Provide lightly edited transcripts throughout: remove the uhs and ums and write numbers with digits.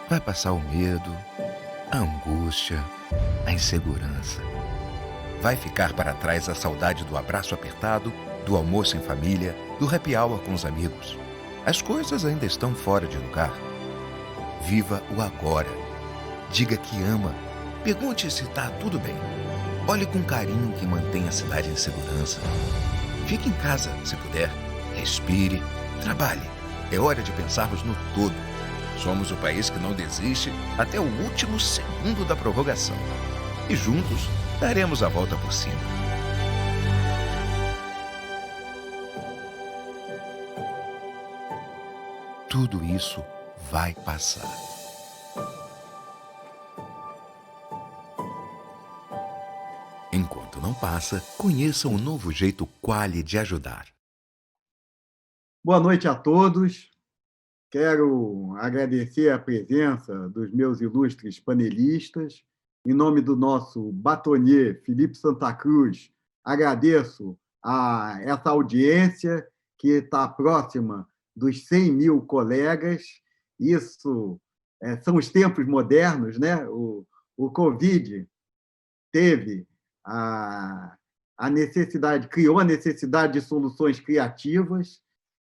Vai passar o medo, a angústia, a insegurança. Vai ficar para trás a saudade do abraço apertado, do almoço em família, do happy hour com os amigos. As coisas ainda estão fora de lugar. Viva o agora. Diga que ama. Pergunte se está tudo bem. Olhe com carinho que mantém a cidade em segurança. Fique em casa, se puder. Respire. Trabalhe. É hora de pensarmos no todo. Somos o país que não desiste até o último segundo da prorrogação. E juntos daremos a volta por cima. Tudo isso vai passar. Enquanto não passa, conheça o novo jeito Quali de ajudar. Boa noite a todos. Quero agradecer a presença dos meus ilustres panelistas. Em nome do nosso batonier, Felipe Santa Cruz, agradeço a essa audiência que está próxima dos 100 mil colegas. Isso são os tempos modernos, né? O Covid teve a necessidade, criou a necessidade de soluções criativas.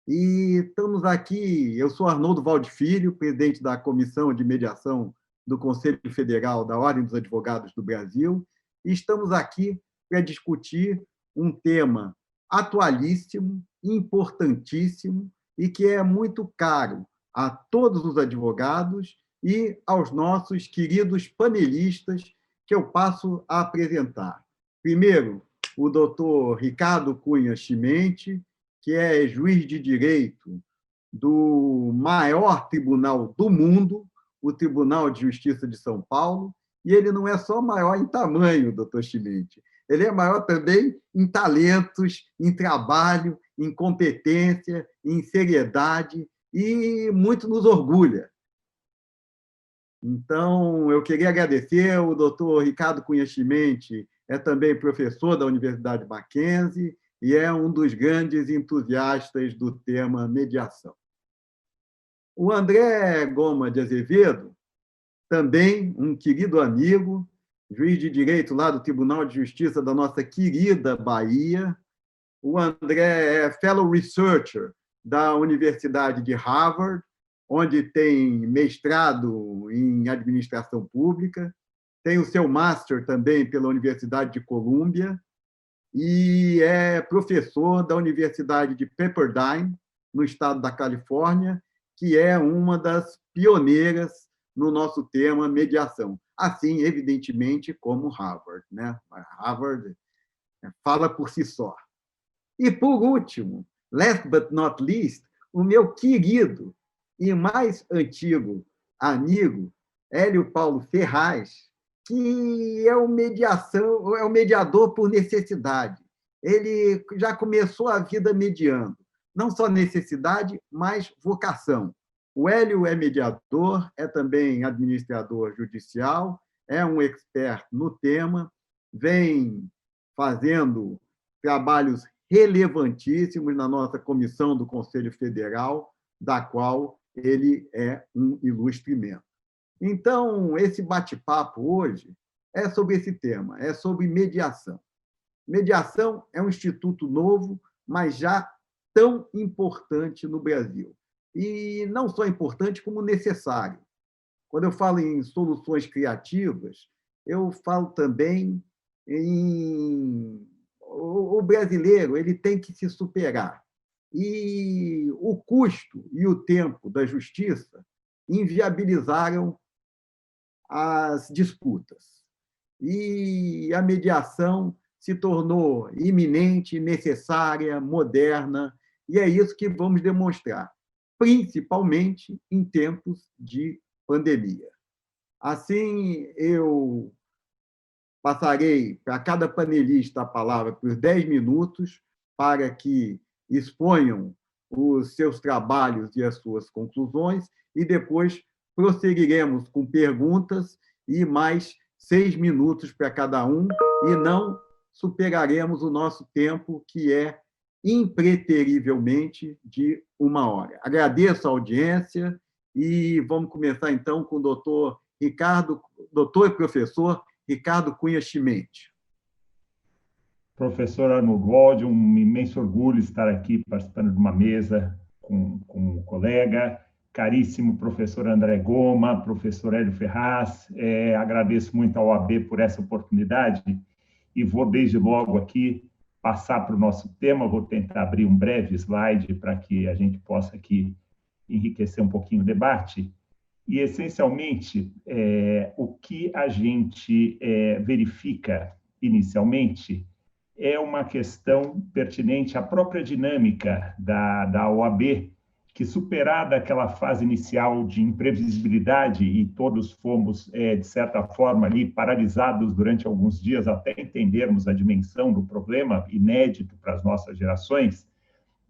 E estamos aqui, eu sou Arnoldo Valde Filho, presidente da Comissão de Mediação do Conselho Federal da Ordem dos Advogados do Brasil, e estamos aqui para discutir um tema atualíssimo, importantíssimo e que é muito caro a todos os advogados e aos nossos queridos panelistas que eu passo a apresentar. Primeiro, o doutor Ricardo Cunha Chimente, que é juiz de direito do maior tribunal do mundo, o Tribunal de Justiça de São Paulo, e ele não é só maior em tamanho, doutor Chimente, ele é maior também em talentos, em trabalho, em competência, em seriedade, e muito nos orgulha. Então, eu queria agradecer, o doutor Ricardo Cunha Chimente é também professor da Universidade Mackenzie, e é um dos grandes entusiastas do tema mediação. O André Goma de Azevedo, também um querido amigo, juiz de direito lá do Tribunal de Justiça da nossa querida Bahia. O André é fellow researcher da Universidade de Harvard, onde tem mestrado em administração pública, tem o seu master também pela Universidade de Colômbia, e é professor da Universidade de Pepperdine, no estado da Califórnia, que é uma das pioneiras no nosso tema mediação. Assim, evidentemente, como Harvard, né? Harvard fala por si só. E, por último, last but not least, o meu querido e mais antigo amigo, Hélio Paulo Ferraz, que é o mediador por necessidade. Ele já começou a vida mediando, não só necessidade, mas vocação. O Hélio é mediador, é também administrador judicial, é um expert no tema, vem fazendo trabalhos relevantíssimos na nossa comissão do Conselho Federal, da qual ele é um ilustre membro. Então, esse bate-papo hoje é sobre esse tema, é sobre mediação. Mediação é um instituto novo, mas já tão importante no Brasil. e não só importante, como necessário. Quando eu falo em soluções criativas, eu falo também em o brasileiro ele tem que se superar. E o custo e o tempo da justiça inviabilizaram as disputas. E a mediação se tornou iminente, necessária, moderna, e é isso que vamos demonstrar, principalmente em tempos de pandemia. Assim, eu passarei para cada panelista a palavra por 10 minutos para que exponham os seus trabalhos e as suas conclusões, e depois prosseguiremos com perguntas e mais 6 minutos para cada um, e não superaremos o nosso tempo, que é impreterivelmente de 1 hora. Agradeço a audiência e vamos começar, então, com o doutor e professor Ricardo Cunha Chimente. Professor Arnold Wald, um imenso orgulho estar aqui participando de uma mesa com um colega, caríssimo professor André Goma, professor Hélio Ferraz, agradeço muito ao OAB por essa oportunidade e vou desde logo aqui passar para o nosso tema, vou tentar abrir um breve slide para que a gente possa aqui enriquecer um pouquinho o debate. E, essencialmente, o que a gente verifica inicialmente é uma questão pertinente à própria dinâmica da OAB, que, superada aquela fase inicial de imprevisibilidade, e todos fomos, de certa forma, ali paralisados durante alguns dias até entendermos a dimensão do problema, inédito para as nossas gerações,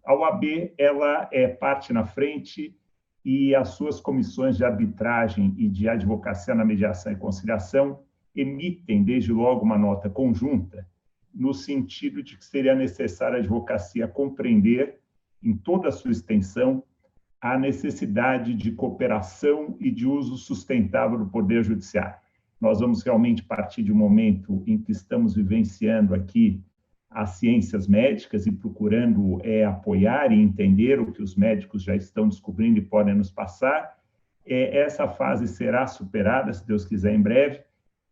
a OAB ela parte na frente e as suas comissões de arbitragem e de advocacia na mediação e conciliação emitem, desde logo, uma nota conjunta, no sentido de que seria necessária a advocacia compreender, em toda a sua extensão, a necessidade de cooperação e de uso sustentável do Poder Judiciário. Nós vamos realmente partir de um momento em que estamos vivenciando aqui as ciências médicas e procurando apoiar e entender o que os médicos já estão descobrindo e podem nos passar. Essa fase será superada, se Deus quiser, em breve,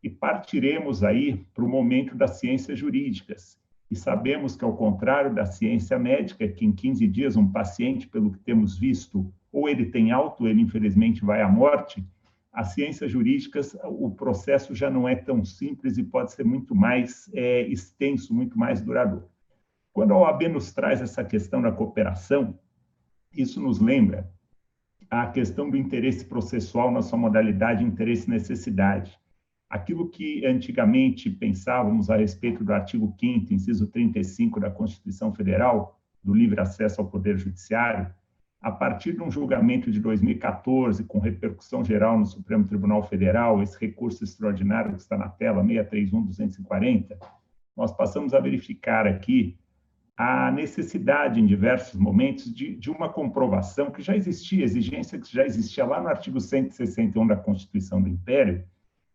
e partiremos aí para o momento das ciências jurídicas. E sabemos que, ao contrário da ciência médica, que em 15 dias um paciente, pelo que temos visto, ou ele tem alta, ou ele, infelizmente, vai à morte, as ciências jurídicas, o processo já não é tão simples e pode ser muito mais extenso, muito mais duradouro. Quando a OAB nos traz essa questão da cooperação, isso nos lembra a questão do interesse processual na sua modalidade interesse-necessidade. Aquilo que antigamente pensávamos a respeito do artigo 5º, inciso 35 da Constituição Federal, do livre acesso ao Poder Judiciário, a partir de um julgamento de 2014, com repercussão geral no Supremo Tribunal Federal, esse recurso extraordinário que está na tela, 631.240, nós passamos a verificar aqui a necessidade, em diversos momentos, de uma comprovação que já existia, exigência que já existia lá no artigo 161 da Constituição do Império,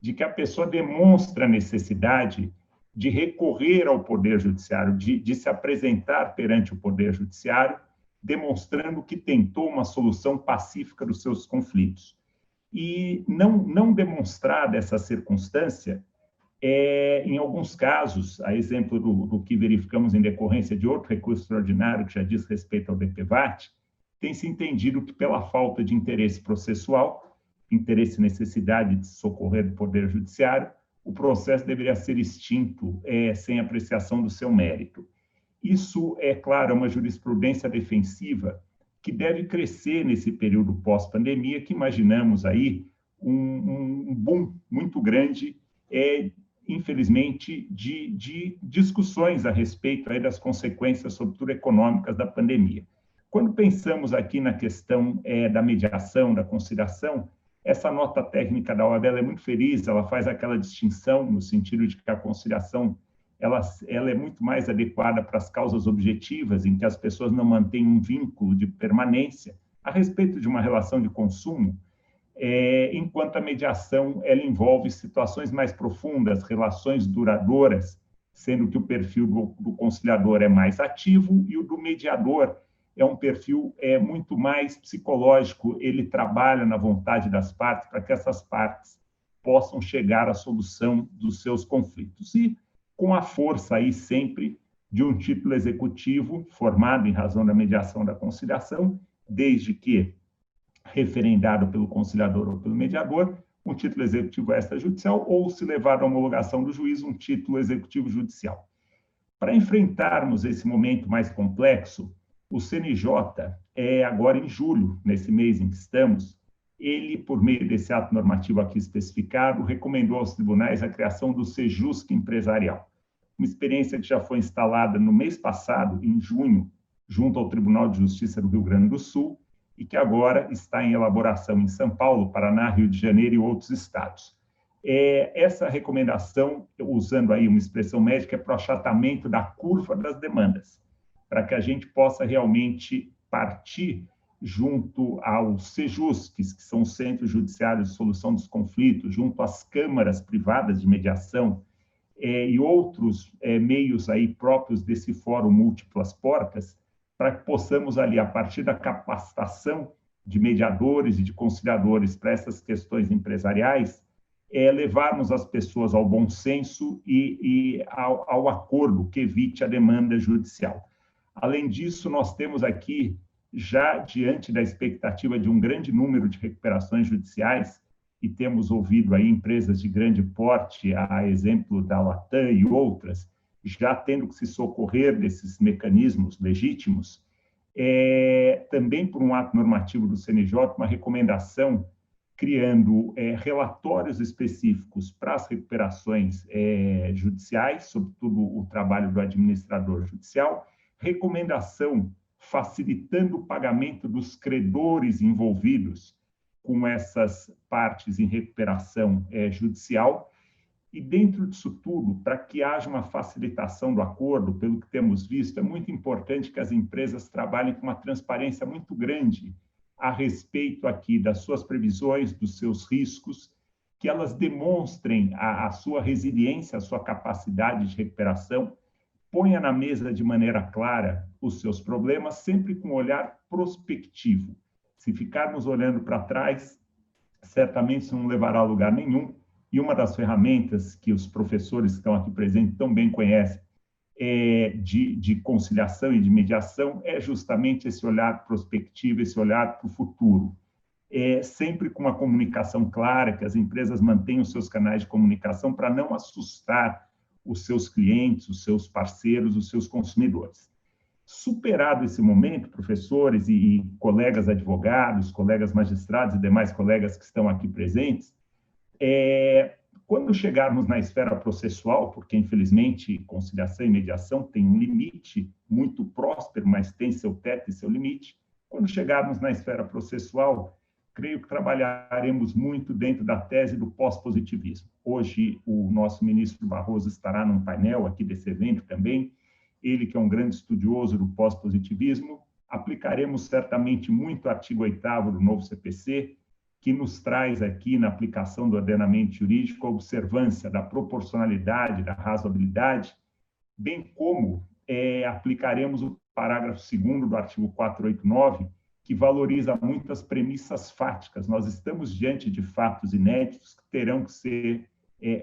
de que a pessoa demonstra a necessidade de recorrer ao Poder Judiciário, de se apresentar perante o Poder Judiciário, demonstrando que tentou uma solução pacífica dos seus conflitos. E não demonstrada essa circunstância, em alguns casos, a exemplo do que verificamos em decorrência de outro recurso extraordinário que já diz respeito ao DPVAT, tem se entendido que, pela falta de interesse processual, interesse e necessidade de socorrer do Poder Judiciário, o processo deveria ser extinto sem apreciação do seu mérito. Isso, é claro, é uma jurisprudência defensiva que deve crescer nesse período pós-pandemia, que imaginamos aí um boom muito grande, infelizmente, de discussões a respeito aí das consequências, sobretudo econômicas, da pandemia. Quando pensamos aqui na questão da mediação, da conciliação, essa nota técnica da OAB é muito feliz, ela faz aquela distinção no sentido de que a conciliação ela é muito mais adequada para as causas objetivas, em que as pessoas não mantêm um vínculo de permanência a respeito de uma relação de consumo, enquanto a mediação ela envolve situações mais profundas, relações duradouras, sendo que o perfil do conciliador é mais ativo e o do mediador é um perfil muito mais psicológico, ele trabalha na vontade das partes para que essas partes possam chegar à solução dos seus conflitos. E com a força aí sempre de um título executivo formado em razão da mediação da conciliação, desde que referendado pelo conciliador ou pelo mediador, um título executivo extrajudicial, ou, se levar à homologação do juiz, um título executivo judicial. Para enfrentarmos esse momento mais complexo, o CNJ, agora em julho, nesse mês em que estamos, ele, por meio desse ato normativo aqui especificado, recomendou aos tribunais a criação do Sejusc empresarial, uma experiência que já foi instalada no mês passado, em junho, junto ao Tribunal de Justiça do Rio Grande do Sul, e que agora está em elaboração em São Paulo, Paraná, Rio de Janeiro e outros estados. Essa recomendação, usando aí uma expressão médica, é para o achatamento da curva das demandas, para que a gente possa realmente partir junto aos Sejuscs, que são os Centros Judiciários de Solução dos Conflitos, junto às câmaras privadas de mediação e outros meios aí próprios desse fórum múltiplas portas, para que possamos ali, a partir da capacitação de mediadores e de conciliadores para essas questões empresariais, levarmos as pessoas ao bom senso e ao acordo que evite a demanda judicial. Além disso, nós temos aqui, já diante da expectativa de um grande número de recuperações judiciais, e temos ouvido aí empresas de grande porte, a exemplo da Latam e outras, já tendo que se socorrer desses mecanismos legítimos, também por um ato normativo do CNJ, uma recomendação criando relatórios específicos para as recuperações judiciais, sobretudo o trabalho do administrador judicial, recomendação facilitando o pagamento dos credores envolvidos com essas partes em recuperação judicial, e dentro disso tudo, para que haja uma facilitação do acordo, pelo que temos visto, é muito importante que as empresas trabalhem com uma transparência muito grande a respeito aqui das suas previsões, dos seus riscos, que elas demonstrem a sua resiliência, a sua capacidade de recuperação, ponha na mesa de maneira clara os seus problemas, sempre com um olhar prospectivo. Se ficarmos olhando para trás, certamente isso não levará a lugar nenhum. E uma das ferramentas que os professores que estão aqui presentes tão bem conhecem de conciliação e de mediação é justamente esse olhar prospectivo, esse olhar para o futuro. Sempre com uma comunicação clara, que as empresas mantenham os seus canais de comunicação para não assustar os seus clientes, os seus parceiros, os seus consumidores. Superado esse momento, professores e colegas advogados, colegas magistrados e demais colegas que estão aqui presentes, quando chegarmos na esfera processual, porque, infelizmente, conciliação e mediação têm um limite muito próspero, mas tem seu teto e seu limite, quando chegarmos na esfera processual, creio que trabalharemos muito dentro da tese do pós-positivismo. Hoje, o nosso ministro Barroso estará num painel aqui desse evento também, ele que é um grande estudioso do pós-positivismo. Aplicaremos certamente muito o artigo 8º do novo CPC, que nos traz aqui, na aplicação do ordenamento jurídico, a observância da proporcionalidade, da razoabilidade, bem como aplicaremos o parágrafo 2º do artigo 489, que valoriza muitas premissas fáticas. Nós estamos diante de fatos inéditos que terão que ser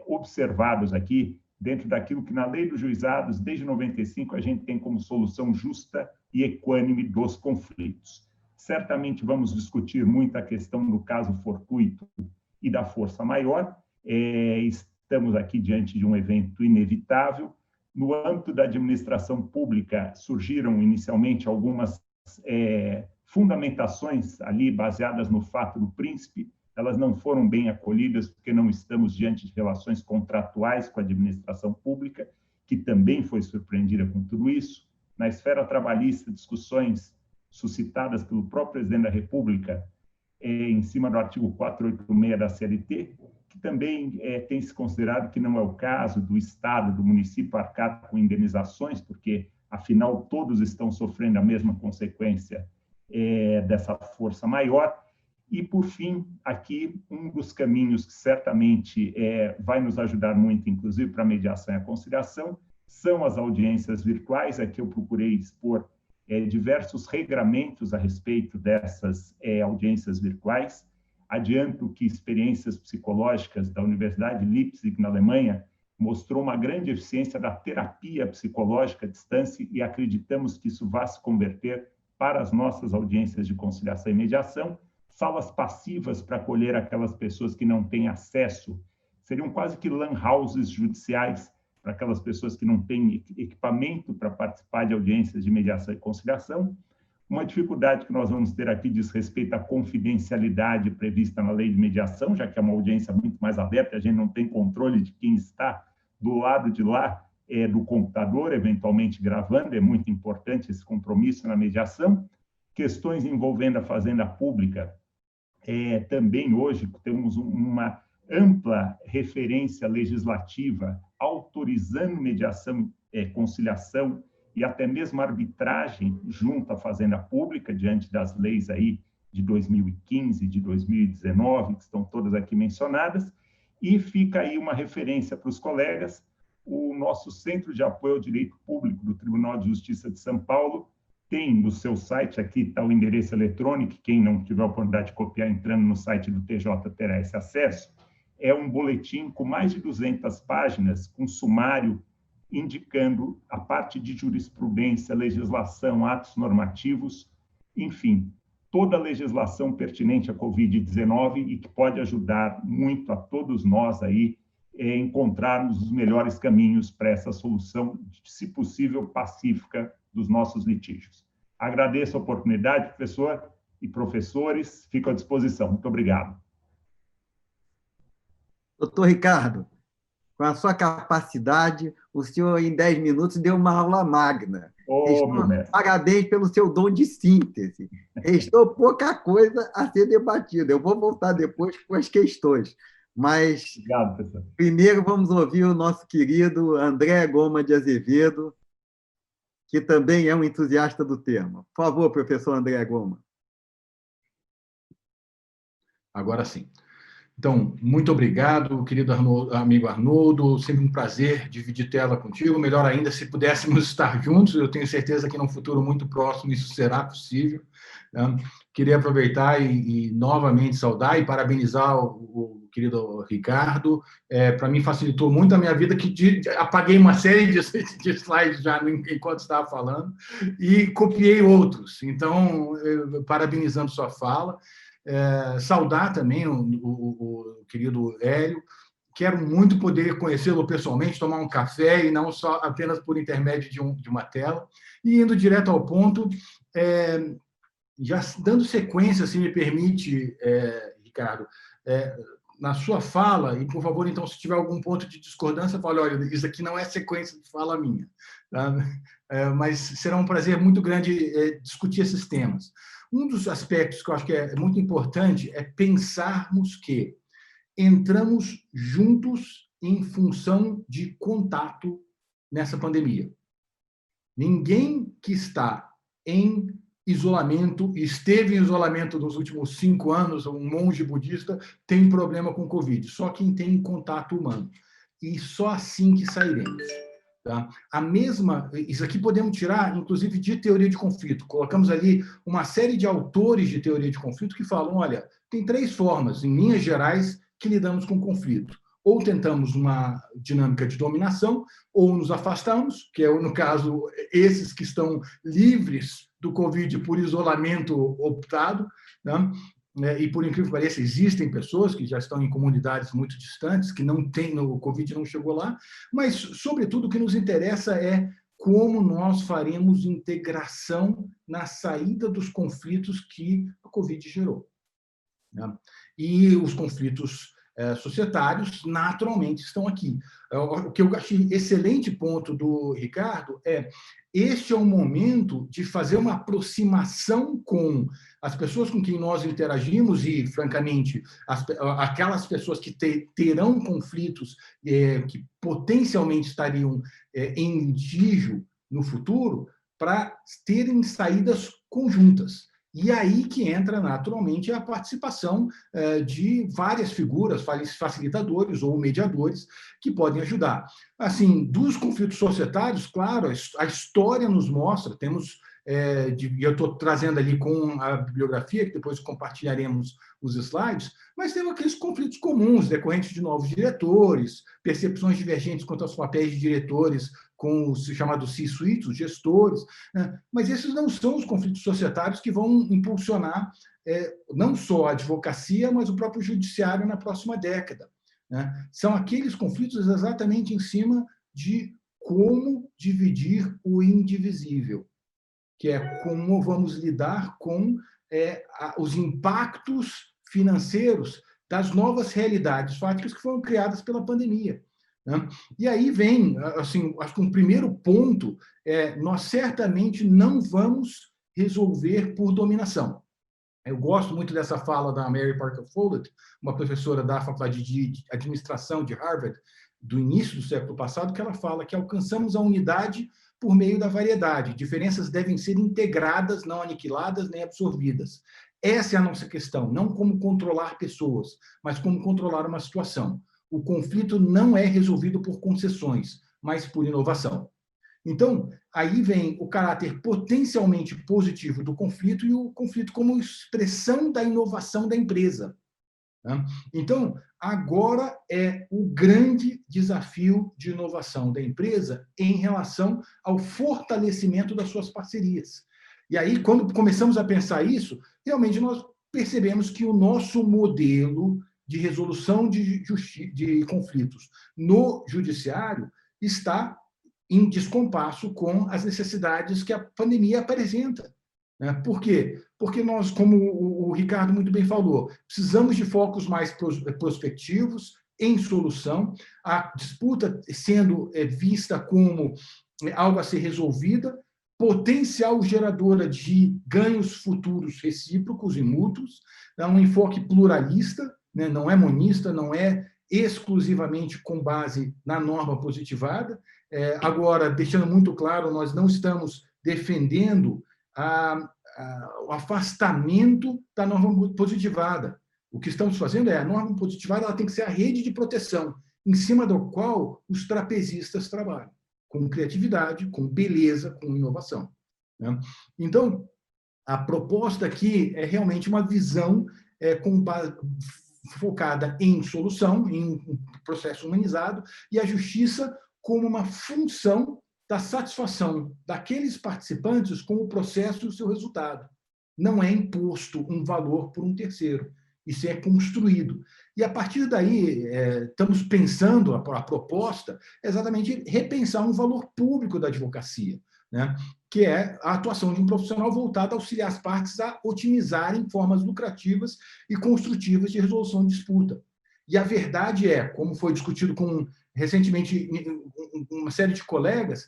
observados aqui, dentro daquilo que na lei dos juizados, desde 95, a gente tem como solução justa e equânime dos conflitos. Certamente vamos discutir muito a questão do caso fortuito e da força maior. Estamos aqui diante de um evento inevitável. No âmbito da administração pública, surgiram inicialmente algumas fundamentações ali baseadas no fato do príncipe. Elas não foram bem acolhidas porque não estamos diante de relações contratuais com a administração pública, que também foi surpreendida com tudo isso. Na esfera trabalhista, discussões suscitadas pelo próprio presidente da República em cima do artigo 486 da CLT, que também tem se considerado que não é o caso do Estado, do município arcar com indenizações, porque, afinal, todos estão sofrendo a mesma consequência dessa força maior. E, por fim, aqui, um dos caminhos que certamente vai nos ajudar muito, inclusive para a mediação e a conciliação, são as audiências virtuais. Aqui eu procurei expor diversos regramentos a respeito dessas audiências virtuais. Adianto que experiências psicológicas da Universidade de Leipzig, na Alemanha, mostrou uma grande eficiência da terapia psicológica à distância e acreditamos que isso vai se converter para as nossas audiências de conciliação e mediação. Salas passivas para acolher aquelas pessoas que não têm acesso, seriam quase que lan houses judiciais para aquelas pessoas que não têm equipamento para participar de audiências de mediação e conciliação. Uma dificuldade que nós vamos ter aqui diz respeito à confidencialidade prevista na lei de mediação, já que é uma audiência muito mais aberta, a gente não tem controle de quem está do lado de lá do computador, eventualmente gravando, é muito importante esse compromisso na mediação. Questões envolvendo a fazenda pública, também hoje temos uma ampla referência legislativa autorizando mediação, conciliação e até mesmo arbitragem junto à fazenda pública, diante das leis aí de 2015, de 2019, que estão todas aqui mencionadas, e fica aí uma referência para os colegas, o nosso Centro de Apoio ao Direito Público do Tribunal de Justiça de São Paulo tem no seu site, aqui está o endereço eletrônico, quem não tiver a oportunidade de copiar entrando no site do TJ terá esse acesso, é um boletim com mais de 200 páginas, com sumário indicando a parte de jurisprudência, legislação, atos normativos, enfim, toda a legislação pertinente à Covid-19 e que pode ajudar muito a todos nós aí encontrarmos os melhores caminhos para essa solução, se possível, pacífica dos nossos litígios. Agradeço a oportunidade, professor e professores, fico à disposição. Muito obrigado. Doutor Ricardo, com a sua capacidade, o senhor, em 10 minutos, deu uma aula magna. Meu mestre. Parabéns pelo seu dom de síntese. Restou pouca coisa a ser debatida. Eu vou voltar depois com as questões. Mas, obrigado, professor. Primeiro, vamos ouvir o nosso querido André Goma de Azevedo, que também é um entusiasta do tema. Por favor, professor André Goma. Agora sim. Então, muito obrigado, querido amigo Arnoldo. Sempre um prazer dividir tela contigo. Melhor ainda se pudéssemos estar juntos. Eu tenho certeza que, num futuro muito próximo, isso será possível. Queria aproveitar e novamente saudar e parabenizar o querido Ricardo. Para mim, facilitou muito a minha vida, que apaguei uma série de slides já enquanto estava falando e copiei outros. Então, parabenizando sua fala. Saudar também o querido Hélio. Quero muito poder conhecê-lo pessoalmente, tomar um café e não só apenas por intermédio de uma tela. E indo direto ao ponto, já dando sequência, se me permite, Ricardo, na sua fala, e por favor, então, se tiver algum ponto de discordância, fale, olha, isso aqui não é sequência de fala minha, tá? Mas será um prazer muito grande discutir esses temas. Um dos aspectos que eu acho que é muito importante é pensarmos que entramos juntos em função de contato nessa pandemia. Ninguém que está em isolamento, esteve em isolamento nos últimos 5 anos, um monge budista, tem problema com Covid. Só quem tem contato humano. E só assim que sairemos. Tá? Isso aqui podemos tirar, inclusive, de teoria de conflito. Colocamos ali uma série de autores de teoria de conflito que falam, olha, tem 3 formas, em linhas gerais, que lidamos com conflito. Ou tentamos uma dinâmica de dominação, ou nos afastamos, que é, no caso, esses que estão livres do Covid por isolamento optado, né? E, por incrível que pareça, existem pessoas que já estão em comunidades muito distantes, que não têm, o Covid não chegou lá, mas, sobretudo, o que nos interessa é como nós faremos integração na saída dos conflitos que a Covid gerou. Né? E os conflitos societários, naturalmente, estão aqui. O que eu achei excelente ponto do Ricardo este é o momento de fazer uma aproximação com as pessoas com quem nós interagimos e, francamente, aquelas pessoas que terão conflitos que potencialmente estariam em litígio no futuro, para terem saídas conjuntas. E aí que entra, naturalmente, a participação de várias figuras, facilitadores ou mediadores, que podem ajudar. Assim, dos conflitos societários, claro, a história nos mostra, temos e eu estou trazendo ali com a bibliografia, que depois compartilharemos os slides, mas temos aqueles conflitos comuns, decorrentes de novos diretores, percepções divergentes quanto aos papéis de diretores com os chamados C-suites, os gestores, né? Mas esses não são os conflitos societários que vão impulsionar não só a advocacia, mas o próprio judiciário na próxima década, né? São aqueles conflitos exatamente em cima de como dividir o indivisível, que é como vamos lidar com os impactos financeiros das novas realidades fáticas que foram criadas pela pandemia, né? E aí vem, assim, acho que um primeiro ponto nós certamente não vamos resolver por dominação. Eu gosto muito dessa fala da Mary Parker Follett, uma professora da Faculdade de Administração de Harvard, do início do século passado, que ela fala que alcançamos a unidade por meio da variedade. Diferenças devem ser integradas, não aniquiladas nem absorvidas. Essa é a nossa questão, não como controlar pessoas, mas como controlar uma situação. O conflito não é resolvido por concessões, mas por inovação. Então, aí vem o caráter potencialmente positivo do conflito e o conflito como expressão da inovação da empresa, né? Então, agora é o grande desafio de inovação da empresa em relação ao fortalecimento das suas parcerias. E aí, quando começamos a pensar isso, realmente nós percebemos que o nosso modelo de resolução de conflitos no judiciário está em descompasso com as necessidades que a pandemia apresenta, né? Por quê? Porque nós, como o Ricardo muito bem falou, precisamos de focos mais prospectivos, em solução, a disputa sendo vista como algo a ser resolvida, potencial geradora de ganhos futuros recíprocos e mútuos, um enfoque pluralista, né? Não é monista, não é exclusivamente com base na norma positivada. Agora, deixando muito claro, nós não estamos defendendo o afastamento da norma positivada. O que estamos fazendo a norma positivada ela tem que ser a rede de proteção, em cima do qual os trapezistas trabalham, com criatividade, com beleza, com inovação, né? Então, a proposta aqui é realmente uma visão focada em solução, em um processo humanizado, e a justiça como uma função da satisfação daqueles participantes com o processo e o seu resultado. Não é imposto um valor por um terceiro, isso é construído. E, a partir daí, estamos pensando, a proposta é exatamente repensar um valor público da advocacia, né? Que é a atuação de um profissional voltado a auxiliar as partes a otimizarem formas lucrativas e construtivas de resolução de disputa. E a verdade como foi discutido recentemente uma série de colegas,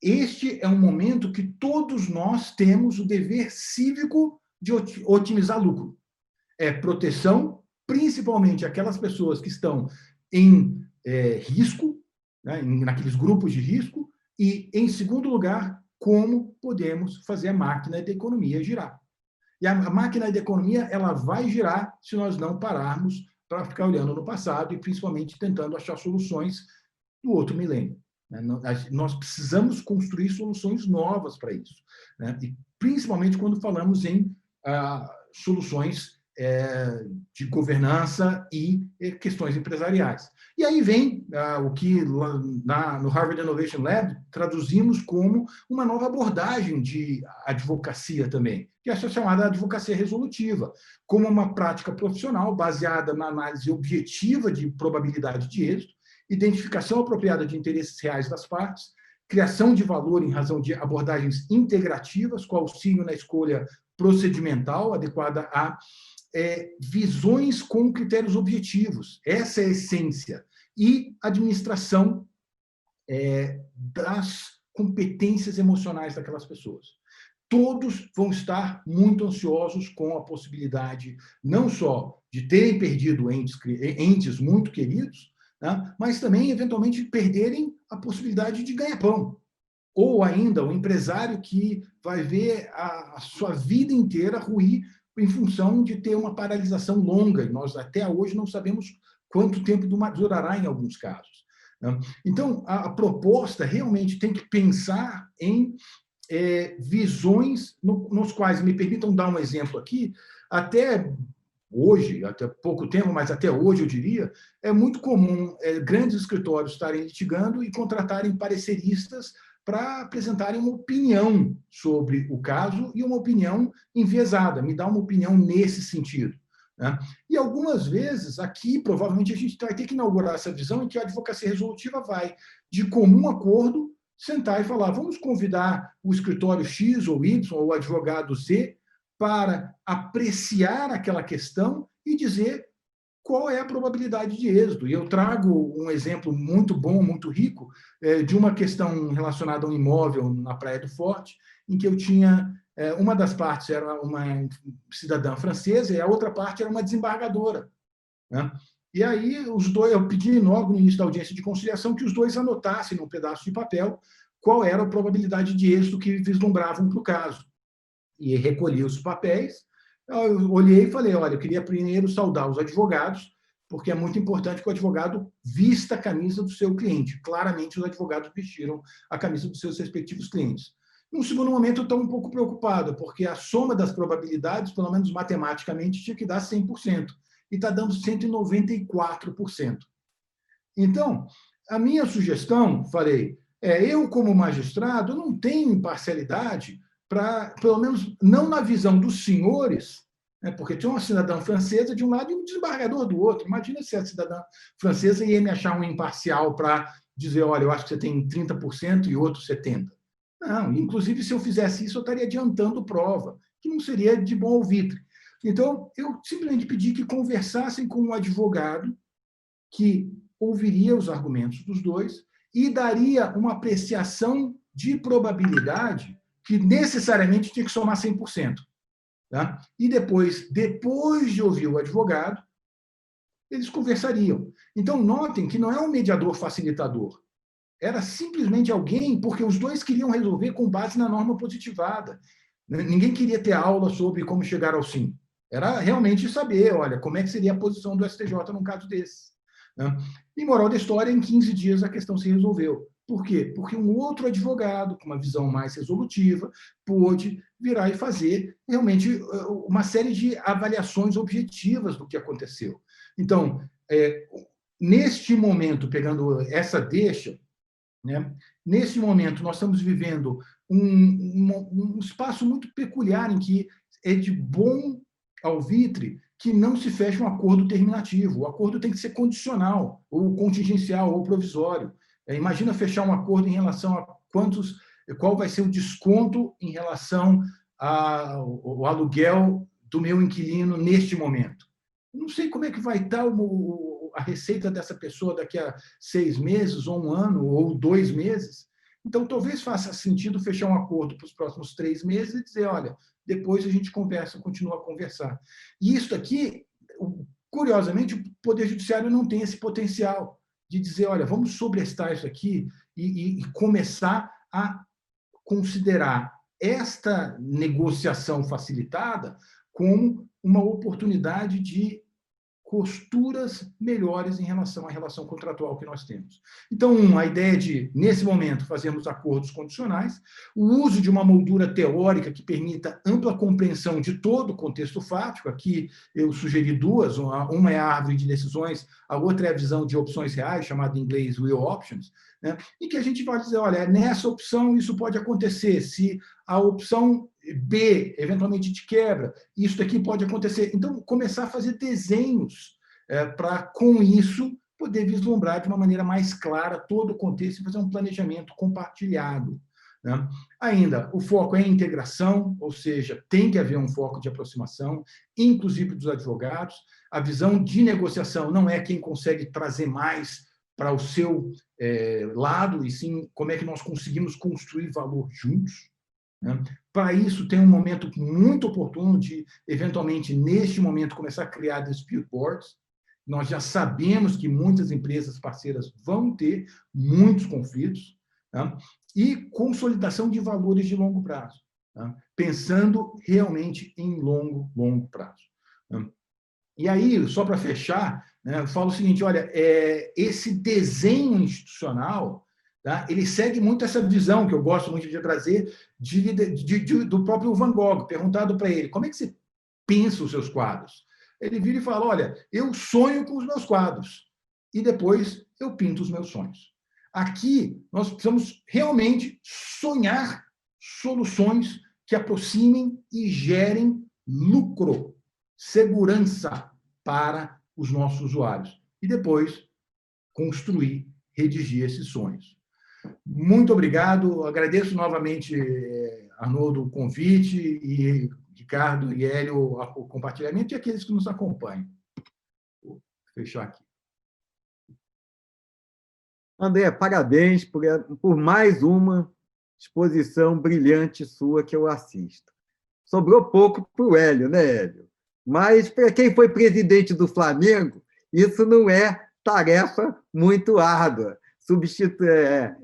este é um momento que todos nós temos o dever cívico de otimizar lucro. Proteção, principalmente aquelas pessoas que estão em risco, né, naqueles grupos de risco, e, em segundo lugar, como podemos fazer a máquina da economia girar. E a máquina da economia ela vai girar se nós não pararmos para ficar olhando no passado e, principalmente, tentando achar soluções do outro milênio, né? Nós precisamos construir soluções novas para isso, né? E, principalmente, quando falamos em soluções de governança e questões empresariais. E aí vem o que no Harvard Innovation Lab traduzimos como uma nova abordagem de advocacia também, que é essa chamada advocacia resolutiva, como uma prática profissional baseada na análise objetiva de probabilidade de êxito, identificação apropriada de interesses reais das partes, criação de valor em razão de abordagens integrativas, com auxílio na escolha procedimental adequada a visões com critérios objetivos. Essa é a essência. E administração das competências emocionais daquelas pessoas. Todos vão estar muito ansiosos com a possibilidade não só de terem perdido entes muito queridos, né, mas também, eventualmente, perderem a possibilidade de ganhar pão. Ou ainda o empresário que vai ver a sua vida inteira ruir em função de ter uma paralisação longa, e nós até hoje não sabemos quanto tempo durará em alguns casos. Então, a proposta realmente tem que pensar em visões nos quais, me permitam dar um exemplo aqui, até hoje, até pouco tempo, mas até hoje, eu diria, é muito comum grandes escritórios estarem litigando e contratarem pareceristas para apresentarem uma opinião sobre o caso e uma opinião enviesada, me dá uma opinião nesse sentido. Né? E algumas vezes, aqui, provavelmente, a gente vai ter que inaugurar essa visão em que a advocacia resolutiva vai, de comum acordo, sentar e falar, vamos convidar o escritório X ou Y, ou o advogado Z, para apreciar aquela questão e dizer qual é a probabilidade de êxito. E eu trago um exemplo muito bom, muito rico, de uma questão relacionada a um imóvel na Praia do Forte, em que eu tinha, uma das partes era uma cidadã francesa e a outra parte era uma desembargadora. Né? E aí, os dois, eu pedi logo no início da audiência de conciliação que os dois anotassem num pedaço de papel qual era a probabilidade de êxito que vislumbravam para o caso. E recolhi os papéis, eu olhei e falei, olha, eu queria primeiro saudar os advogados, porque é muito importante que o advogado vista a camisa do seu cliente. Claramente, os advogados vestiram a camisa dos seus respectivos clientes. Num segundo momento, eu estou um pouco preocupado, porque a soma das probabilidades, pelo menos matematicamente, tinha que dar 100%, e está dando 194%. Então, a minha sugestão, falei, eu, como magistrado, não tenho imparcialidade para, pelo menos, não na visão dos senhores, né, porque tinha uma cidadã francesa de um lado e um desembargador do outro. Imagina se a cidadã francesa ia me achar um imparcial para dizer, olha, eu acho que você tem 30% e outro 70%. Não, inclusive, se eu fizesse isso, eu estaria adiantando prova, que não seria de bom alvitre. Então, eu simplesmente pedi que conversassem com um advogado que ouviria os argumentos dos dois e daria uma apreciação de probabilidade que necessariamente tinha que somar 100%. Tá? E depois de ouvir o advogado, eles conversariam. Então, notem que não é um mediador facilitador. Era simplesmente alguém, porque os dois queriam resolver com base na norma positivada. Ninguém queria ter aula sobre como chegar ao sim. Era realmente saber, olha, como é que seria a posição do STJ num caso desse. Né? E, moral da história, em 15 dias a questão se resolveu. Por quê? Porque um outro advogado, com uma visão mais resolutiva, pôde virar e fazer realmente uma série de avaliações objetivas do que aconteceu. Então, neste momento, pegando essa deixa, né, nesse momento nós estamos vivendo um espaço muito peculiar em que é de bom alvitre que não se feche um acordo terminativo. O acordo tem que ser condicional, ou contingencial, ou provisório. Imagina fechar um acordo em relação a qual vai ser o desconto em relação ao aluguel do meu inquilino neste momento. Não sei como é que vai estar a receita dessa pessoa daqui a 6 meses, ou 1 ano, ou 2 meses. Então, talvez faça sentido fechar um acordo para os próximos 3 meses e dizer, olha, depois a gente conversa, continua a conversar. E isso aqui, curiosamente, o Poder Judiciário não tem esse potencial de dizer, olha, vamos sobrestar isso aqui e começar a considerar esta negociação facilitada como uma oportunidade de costuras melhores em relação à relação contratual que nós temos. Então, a ideia de, nesse momento, fazermos acordos condicionais, o uso de uma moldura teórica que permita ampla compreensão de todo o contexto fático, aqui eu sugeri 2, uma é a árvore de decisões, a outra é a visão de opções reais, chamada em inglês real options, né? E que a gente vai dizer, olha, nessa opção isso pode acontecer, se a opção B, eventualmente, de quebra, isso daqui pode acontecer. Então, começar a fazer desenhos para, com isso, poder vislumbrar de uma maneira mais clara todo o contexto e fazer um planejamento compartilhado. Né? Ainda, o foco é a integração, ou seja, tem que haver um foco de aproximação, inclusive dos advogados. A visão de negociação não é quem consegue trazer mais para o seu lado, e sim como é que nós conseguimos construir valor juntos. Né? Para isso, tem um momento muito oportuno de, eventualmente, neste momento, começar a criar dispute boards. Nós já sabemos que muitas empresas parceiras vão ter muitos conflitos, né? E consolidação de valores de longo prazo, né? Pensando realmente em longo prazo. Né? E aí, só para fechar, né, eu falo o seguinte, olha, esse desenho institucional Tá? Ele segue muito essa visão que eu gosto muito de trazer do próprio Van Gogh. Perguntado para ele, como é que você pensa os seus quadros? Ele vira e fala, olha, eu sonho com os meus quadros e depois eu pinto os meus sonhos. Aqui, nós precisamos realmente sonhar soluções que aproximem e gerem lucro, segurança para os nossos usuários. E depois, construir, redigir esses sonhos. Muito obrigado. Agradeço novamente, Arnoldo, o convite e Ricardo e Hélio o compartilhamento e aqueles que nos acompanham. Vou fechar aqui. André, parabéns por mais uma exposição brilhante sua que eu assisto. Sobrou pouco para o Hélio, né, Hélio? Mas, para quem foi presidente do Flamengo, isso não é tarefa muito árdua.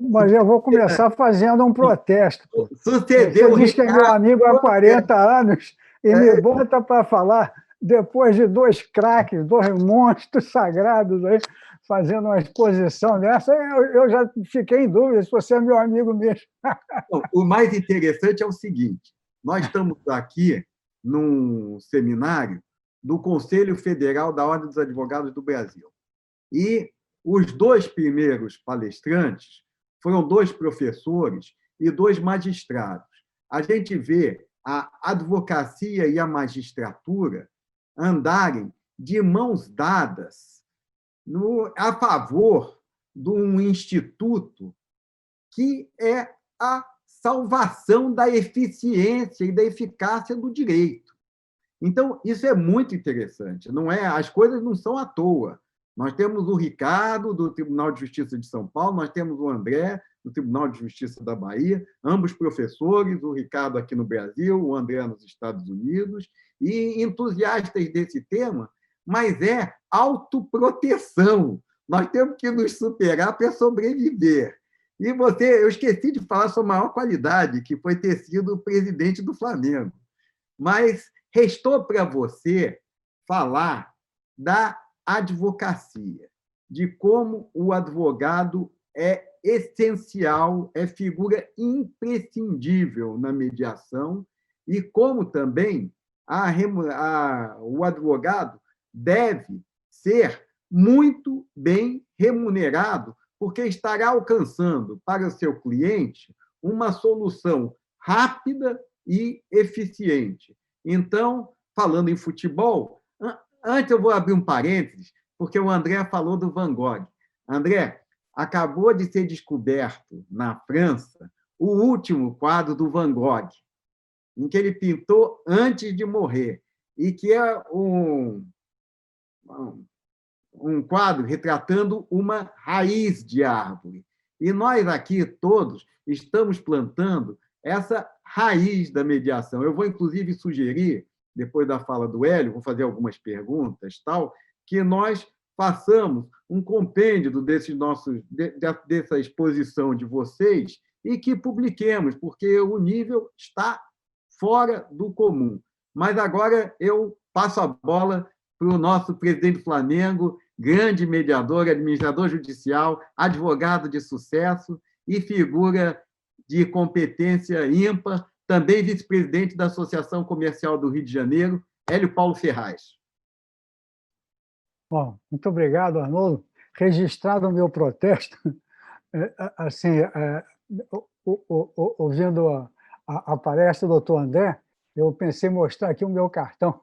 Mas eu vou começar fazendo um protesto. Sucedeu. Você diz que é meu amigo há 40 anos e me bota para falar, depois de dois craques, dois monstros sagrados aí, fazendo uma exposição dessa, eu já fiquei em dúvida se você é meu amigo mesmo. O mais interessante é o seguinte, nós estamos aqui num seminário do Conselho Federal da Ordem dos Advogados do Brasil. E os dois primeiros palestrantes foram dois professores e dois magistrados. A gente vê a advocacia e a magistratura andarem de mãos dadas a favor de um instituto que é a salvação da eficiência e da eficácia do direito. Então, isso é muito interessante. As coisas não são à toa. Nós temos o Ricardo, do Tribunal de Justiça de São Paulo, nós temos o André, do Tribunal de Justiça da Bahia, ambos professores, o Ricardo aqui no Brasil, o André nos Estados Unidos, e entusiastas desse tema, mas é autoproteção. Nós temos que nos superar para sobreviver. E eu esqueci de falar sua maior qualidade, que foi ter sido o presidente do Flamengo. Mas restou para você falar da advocacia, de como o advogado é essencial, é figura imprescindível na mediação e como também o advogado deve ser muito bem remunerado, porque estará alcançando para o seu cliente uma solução rápida e eficiente. Então, falando em futebol, antes eu vou abrir um parênteses, porque o André falou do Van Gogh. André, acabou de ser descoberto na França o último quadro do Van Gogh, em que ele pintou antes de morrer, e que é um quadro retratando uma raiz de árvore. E nós aqui todos estamos plantando essa raiz da mediação. Eu vou, inclusive, sugerir, depois da fala do Hélio, vou fazer algumas perguntas, que nós façamos um compêndio dessa exposição de vocês e que publiquemos, porque o nível está fora do comum. Mas agora eu passo a bola para o nosso presidente do Flamengo, grande mediador, administrador judicial, advogado de sucesso e figura de competência ímpar, também vice-presidente da Associação Comercial do Rio de Janeiro, Hélio Paulo Ferraz. Bom, muito obrigado, Arnoldo. Registrado o meu protesto, assim, ouvindo a palestra do doutor André, eu pensei em mostrar aqui o meu cartão,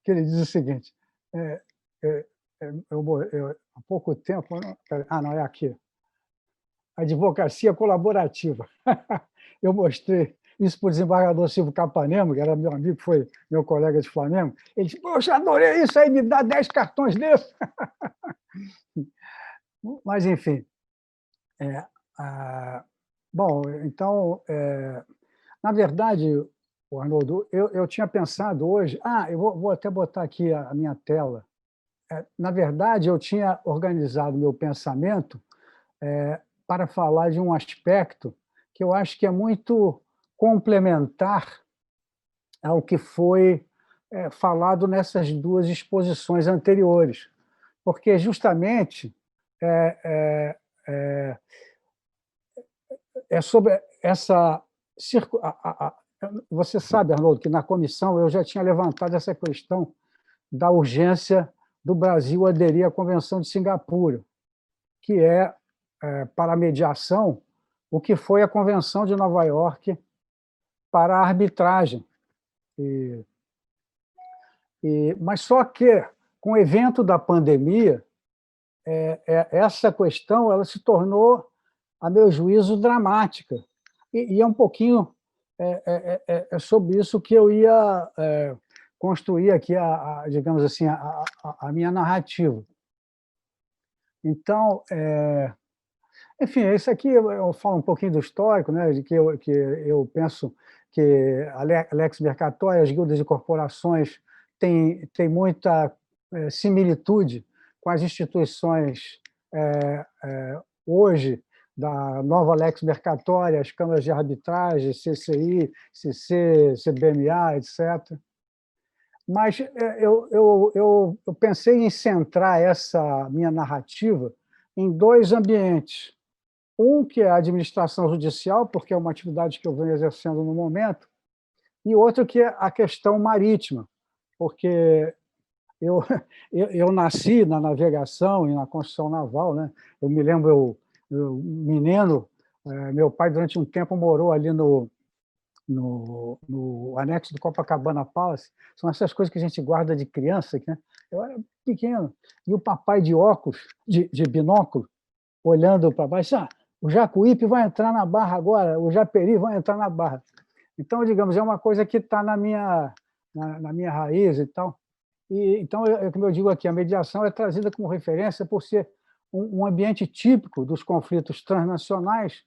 que ele diz o seguinte, há pouco tempo... não, é aqui. Advocacia colaborativa. Eu mostrei isso para o desembargador Silvio Capanema, que era meu amigo, foi meu colega de Flamengo. Ele disse, poxa, adorei isso aí, me dá 10 cartões desses. Mas, enfim. Bom, então, na verdade, Arnoldo, eu tinha pensado hoje... eu vou até botar aqui a minha tela. Na verdade, eu tinha organizado meu pensamento para falar de um aspecto que eu acho que é muito complementar ao que foi falado nessas duas exposições anteriores, porque justamente é sobre essa... Você sabe, Arnoldo, que na comissão eu já tinha levantado essa questão da urgência do Brasil aderir à Convenção de Singapura, que é para a mediação, o que foi a Convenção de Nova York para a arbitragem. Mas só que, com o evento da pandemia, essa questão ela se tornou, a meu juízo, dramática. E é um pouquinho sobre isso que eu ia construir aqui, digamos assim, a minha narrativa. Então, enfim, isso aqui eu falo um pouquinho do histórico, né, de que eu penso que a Lex Mercatória, as guildas de corporações, tem muita similitude com as instituições hoje da nova Lex Mercatória, as câmaras de arbitragem, CCI, CC, CBMA, etc. Mas eu pensei em centrar essa minha narrativa em dois ambientes. Um que é a administração judicial, porque é uma atividade que eu venho exercendo no momento, e outro que é a questão marítima, porque eu nasci na navegação e na construção naval, né? Eu me lembro, menino, meu pai durante um tempo morou ali no anexo do Copacabana Palace. São essas coisas que a gente guarda de criança, né? Eu era pequeno, e o papai de óculos, de binóculo, olhando para baixo, o Jacuípe vai entrar na Barra agora, o Japeri vai entrar na Barra. Então, digamos, é uma coisa que está na minha raiz e tal. Então, como eu digo aqui, a mediação é trazida como referência por ser um ambiente típico dos conflitos transnacionais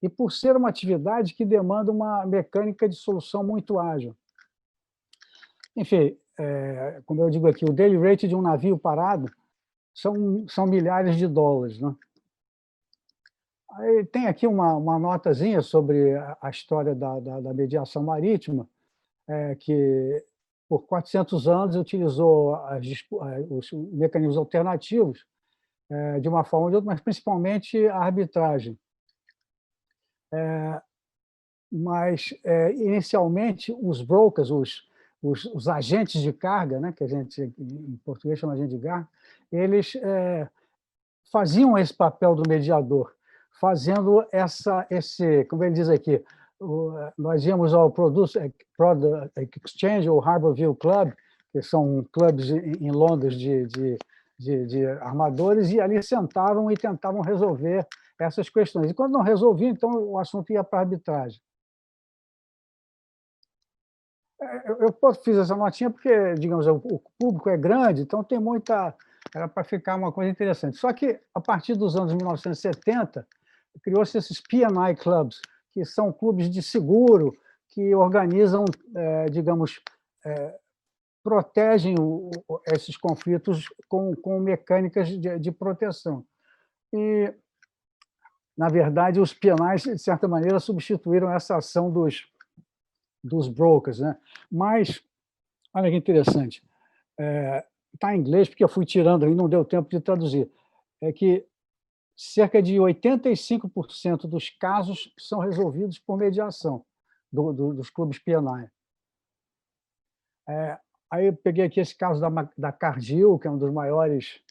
e por ser uma atividade que demanda uma mecânica de solução muito ágil. Enfim, como eu digo aqui, o daily rate de um navio parado são milhares de dólares, né? Aí tem aqui uma notazinha sobre a história da mediação marítima, que por 400 anos utilizou os mecanismos alternativos de uma forma ou de outra, mas principalmente a arbitragem. Mas, inicialmente, os brokers, os agentes de carga, né, que a gente, em português, chama de agente de carga, eles faziam esse papel do mediador, fazendo esse, como ele diz aqui, nós íamos ao Product Exchange, ou Harbourville Club, que são clubes em Londres de armadores, e ali sentavam e tentavam resolver essas questões. E quando não resolvia, então o assunto ia para a arbitragem. Eu fiz essa notinha porque, digamos, o público é grande, então tem muita... Era para ficar uma coisa interessante. Só que, a partir dos anos 1970, criou-se esses P&I Clubs, que são clubes de seguro, que organizam, digamos, protegem esses conflitos com mecânicas de proteção. E, na verdade, os P&Is, de certa maneira, substituíram essa ação dos brokers, né? Mas, olha que interessante, está em inglês, porque eu fui tirando aí, não deu tempo de traduzir, é que cerca de 85% dos casos são resolvidos por mediação dos clubes P&I. Aí eu peguei aqui esse caso da Cargill, que é um dos maiores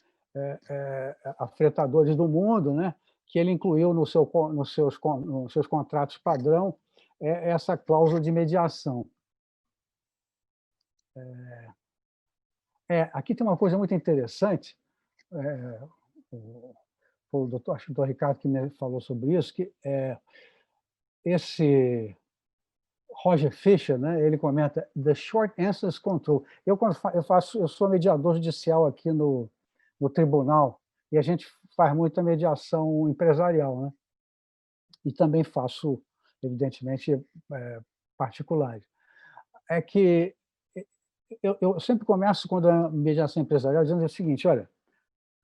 afretadores do mundo, né? Que ele incluiu nos seus contratos padrão essa cláusula de mediação. Aqui tem uma coisa muito interessante, o doutor Ricardo que me falou sobre isso, que esse Roger Fisher, né, ele comenta the short answers control. Eu sou mediador judicial aqui no tribunal, e a gente faz muita mediação empresarial, né? E também faço, evidentemente, particulares. É que eu sempre começo, quando é mediação empresarial, dizendo o seguinte: olha,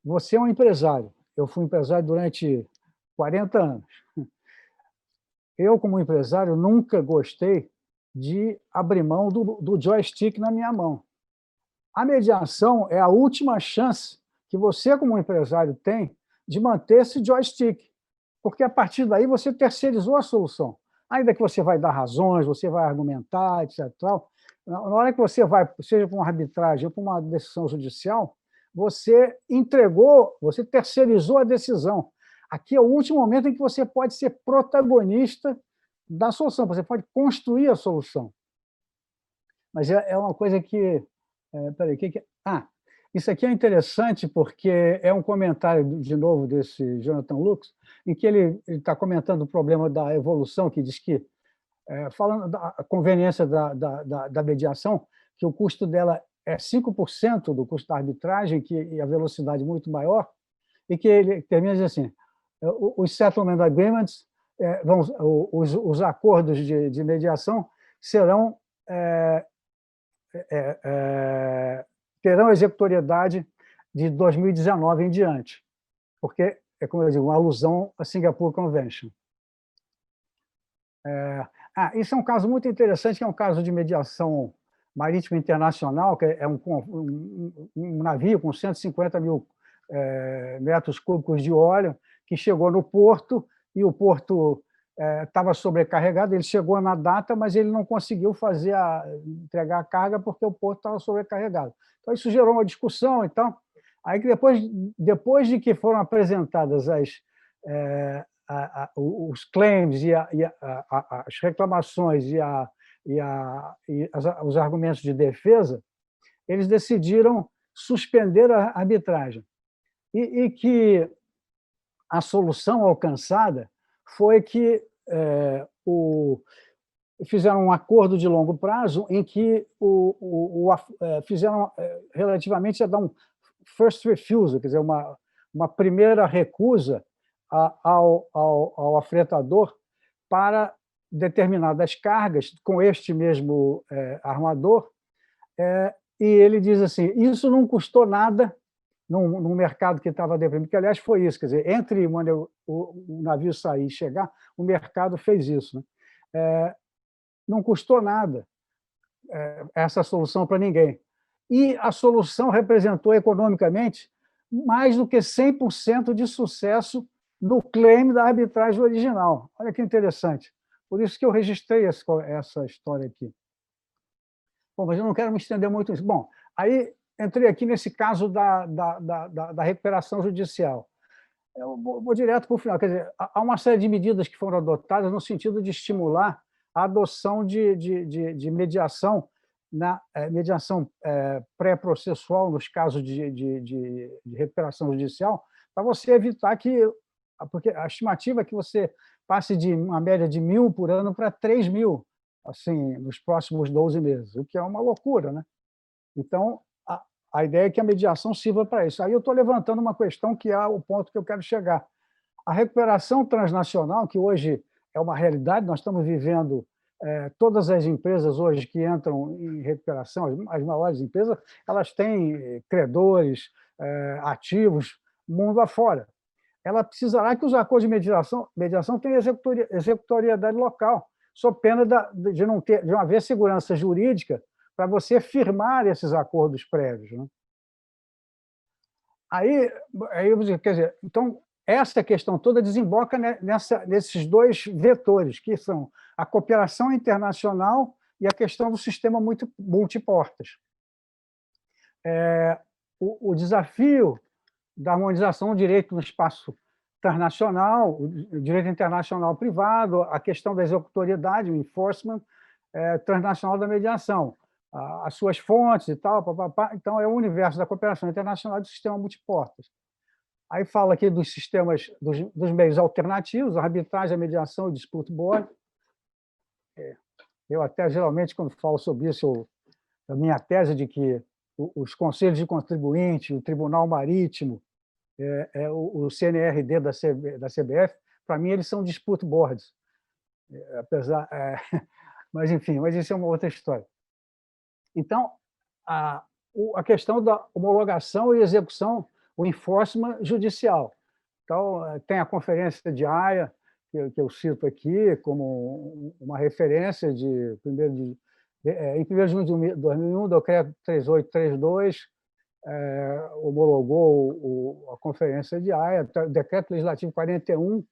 você é um empresário, eu fui empresário durante 40 anos. Eu, como empresário, nunca gostei de abrir mão do joystick na minha mão. A mediação é a última chance que você, como empresário, tem de manter esse joystick. porque a partir daí você terceirizou a solução. Ainda que você vai dar razões, você vai argumentar, etc. Na hora que você vai, seja para uma arbitragem ou para uma decisão judicial, você entregou, você terceirizou a decisão. Aqui é o último momento em que você pode ser protagonista da solução, você pode construir a solução. Mas é uma coisa que... Peraí, isso aqui é interessante porque é um comentário, de novo, desse Jonathan Lux, em que ele está comentando o problema da evolução, que diz que, falando da conveniência da mediação, que o custo dela é 5% do custo da arbitragem, e a velocidade muito maior, e que ele termina dizendo assim, os settlement agreements, os acordos de mediação serão... terão executoriedade de 2019 em diante, porque é, como eu digo, uma alusão à Singapore Convention. Isso é um caso muito interessante, que é um caso de mediação marítima internacional, que é um navio com 150 mil metros cúbicos de óleo, que chegou no porto, e o porto estava sobrecarregado, ele chegou na data, mas ele não conseguiu entregar a carga porque o porto estava sobrecarregado. Então, isso gerou uma discussão. Então, aí que depois de que foram apresentadas os claims e as reclamações e os argumentos de defesa, eles decidiram suspender a arbitragem. E que a solução alcançada foi que fizeram um acordo de longo prazo em que fizeram relativamente a dar um first refusal, quer dizer, uma primeira recusa ao afretador para determinadas cargas com este mesmo armador, e ele diz assim, isso não custou nada num mercado que estava deprimido, que, aliás, foi isso, quer dizer, entre o navio sair e chegar, o mercado fez isso, né? Não custou nada essa solução para ninguém. E a solução representou, economicamente, mais do que 100% de sucesso no claim da arbitragem original. Olha que interessante. Por isso que eu registrei essa história aqui. Bom, mas eu não quero me estender muito nisso. Bom, aí entrei aqui nesse caso da recuperação judicial. Eu vou direto para o final. Quer dizer, há uma série de medidas que foram adotadas no sentido de estimular a adoção de mediação, mediação pré-processual nos casos de recuperação judicial, para você evitar que... Porque a estimativa é que você passe de uma média de 1.000 por ano para 3.000, assim, nos próximos 12 meses, o que é uma loucura, né? Então, a ideia é que a mediação sirva para isso. Aí eu estou levantando uma questão que é o ponto que eu quero chegar. A recuperação transnacional, que hoje é uma realidade, nós estamos vivendo, todas as empresas hoje que entram em recuperação, as maiores empresas, elas têm credores, ativos, mundo afora. Ela precisará que os acordos de mediação tenham executoriedade local, sob pena de não haver segurança jurídica para você firmar esses acordos prévios, né? Aí, quer dizer, então, essa questão toda desemboca nesses dois vetores, que são a cooperação internacional e a questão do sistema multiportas. O desafio da harmonização do direito no espaço internacional, o direito internacional privado, a questão da executoriedade, o enforcement transnacional da mediação, as suas fontes e tal, então é o universo da cooperação internacional e do sistema multiportas. Aí fala aqui dos sistemas, dos meios alternativos, a arbitragem, a mediação, o dispute board. Eu até, geralmente, quando falo sobre isso, a minha tese de que os conselhos de contribuinte, o Tribunal Marítimo, o CNRD da CBF, para mim, eles são dispute boards. Mas, enfim, isso é uma outra história. Então, a questão da homologação e execução, o enforcement judicial. Então, tem a Conferência de Haia, que eu cito aqui como uma referência em 1º de junho de 2001, o decreto 3832 homologou a Conferência de Haia, o decreto legislativo 41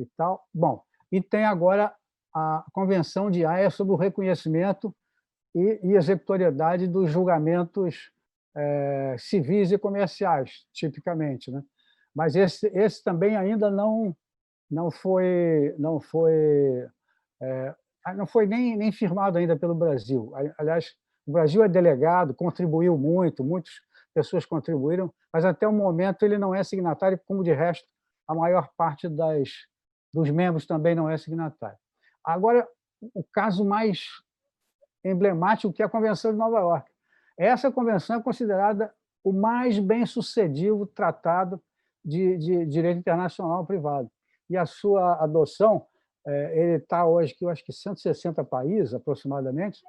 e tal. Bom, e tem agora a Convenção de Haia sobre o reconhecimento e executoriedade dos julgamentos civis e comerciais, tipicamente, né? Mas esse também ainda não foi nem firmado ainda pelo Brasil. Aliás, o Brasil é delegado, contribuiu muito, muitas pessoas contribuíram, mas até o momento ele não é signatário, como de resto a maior parte dos membros também não é signatário. Agora, o caso mais emblemático, que é a Convenção de Nova York. Essa convenção é considerada o mais bem-sucedido tratado de direito internacional privado. E a sua adoção, ele está hoje, eu acho que 160 países, aproximadamente,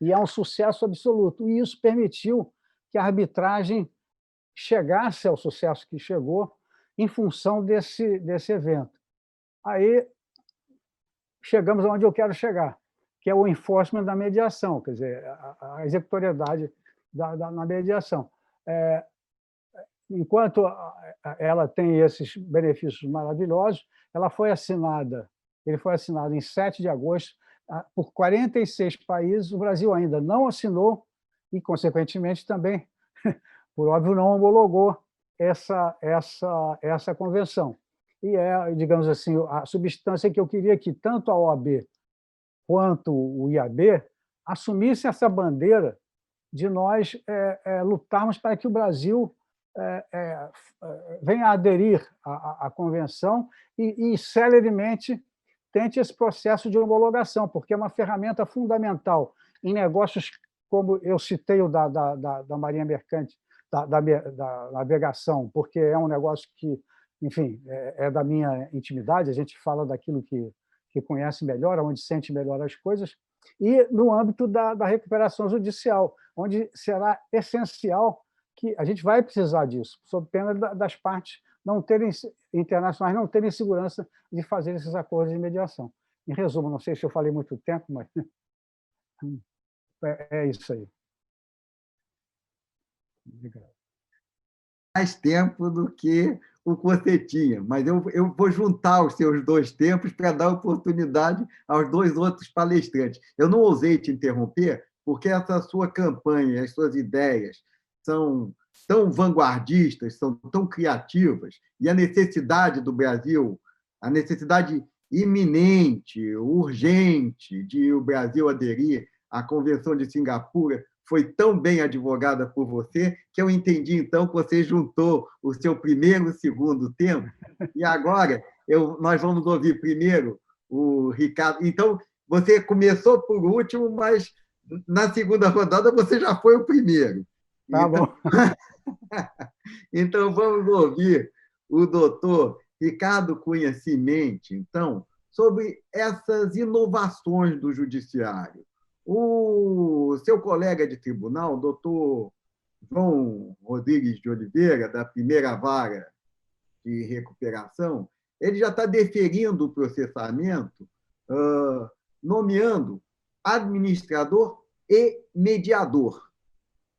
e é um sucesso absoluto. E isso permitiu que a arbitragem chegasse ao sucesso que chegou em função desse evento. Aí chegamos aonde eu quero chegar, que é o enforcement da mediação, quer dizer, a executoriedade na mediação. Enquanto ela tem esses benefícios maravilhosos, ele foi assinado em 7 de agosto por 46 países, o Brasil ainda não assinou e, consequentemente, também, por óbvio, não homologou essa convenção. E digamos assim, a substância que eu queria que tanto a OAB quanto o IAB assumissem essa bandeira de nós lutarmos para que o Brasil venha a aderir à convenção e celeremente tente esse processo de homologação, porque é uma ferramenta fundamental em negócios como eu citei o da Marinha Mercante, da navegação, porque é um negócio que, enfim, é da minha intimidade, a gente fala daquilo que conhece melhor, onde sente melhor as coisas, e no âmbito da recuperação judicial, onde será essencial que a gente vai precisar disso, sob pena das partes internacionais não terem segurança de fazer esses acordos de mediação. Em resumo, não sei se eu falei muito tempo, mas é isso aí. Obrigado. Mais tempo do que o que você tinha, mas eu vou juntar os seus 2 tempos para dar oportunidade aos 2 outros palestrantes. Eu não ousei te interromper, porque essa sua campanha, as suas ideias são tão vanguardistas, são tão criativas, e a necessidade do Brasil, a necessidade iminente, urgente de o Brasil aderir à Convenção de Singapura foi tão bem advogada por você que eu entendi, então, que você juntou o seu primeiro e o segundo tempo. E agora nós vamos ouvir primeiro o Ricardo. Então, você começou por último, mas na segunda rodada você já foi o primeiro. Tá bom. Então, vamos ouvir o doutor Ricardo Cunha Cimente, então, sobre essas inovações do judiciário. O seu colega de tribunal, o doutor João Rodrigues de Oliveira, da primeira vara de recuperação, ele já está deferindo o processamento, nomeando administrador e mediador,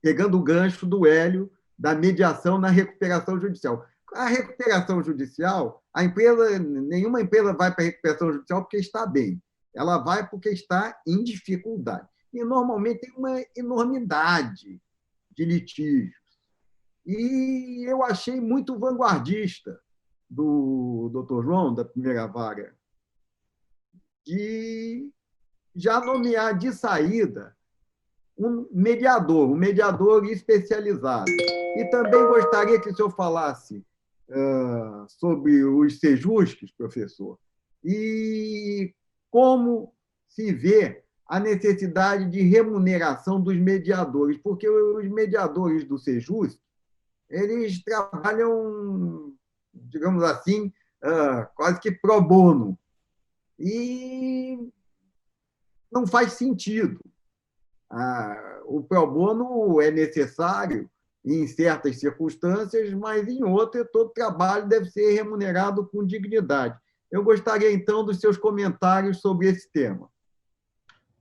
pegando o gancho do Hélio da mediação na recuperação judicial. A recuperação judicial, nenhuma empresa vai para a recuperação judicial porque está bem. Ela vai porque está em dificuldade. E, normalmente, tem uma enormidade de litígios. E eu achei muito vanguardista do doutor João, da primeira vara, de já nomear de saída um mediador especializado. E também gostaria que o senhor falasse sobre os sejusques, professor, e como se vê a necessidade de remuneração dos mediadores, porque os mediadores do Sejusc, eles trabalham, digamos assim, quase que pro bono, e não faz sentido. O pro bono é necessário em certas circunstâncias, mas em outras todo trabalho deve ser remunerado com dignidade. Eu gostaria, então, dos seus comentários sobre esse tema.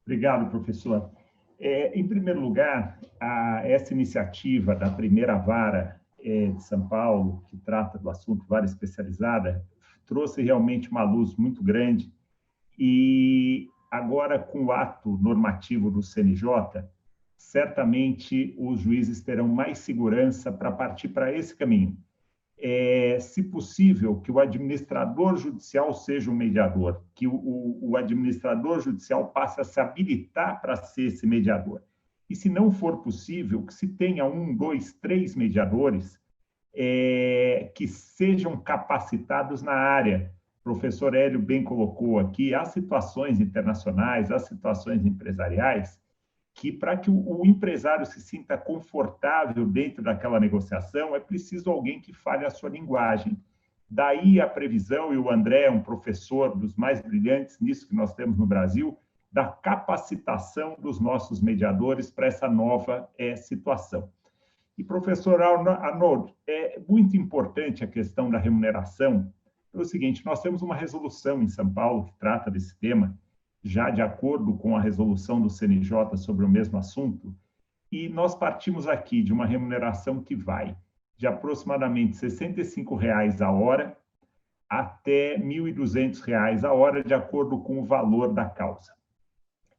Obrigado, professor. Em primeiro lugar, essa iniciativa da primeira vara de São Paulo, que trata do assunto vara especializada, trouxe realmente uma luz muito grande. E agora, com o ato normativo do CNJ, certamente os juízes terão mais segurança para partir para esse caminho. Se possível, que o administrador judicial seja o mediador, que o administrador judicial passe a se habilitar para ser esse mediador. E, se não for possível, que se tenha 1, 2, 3 mediadores que sejam capacitados na área. O professor Hélio bem colocou aqui, há situações internacionais, há situações empresariais, que para que o empresário se sinta confortável dentro daquela negociação, é preciso alguém que fale a sua linguagem. Daí a previsão, e o André é um professor dos mais brilhantes nisso que nós temos no Brasil, da capacitação dos nossos mediadores para essa nova situação. E, professor Arnoldo, é muito importante a questão da remuneração. É o seguinte, nós temos uma resolução em São Paulo que trata desse tema, já de acordo com a resolução do CNJ sobre o mesmo assunto, e nós partimos aqui de uma remuneração que vai de aproximadamente R$ 65,00 a hora até R$ 1.200 a hora, de acordo com o valor da causa.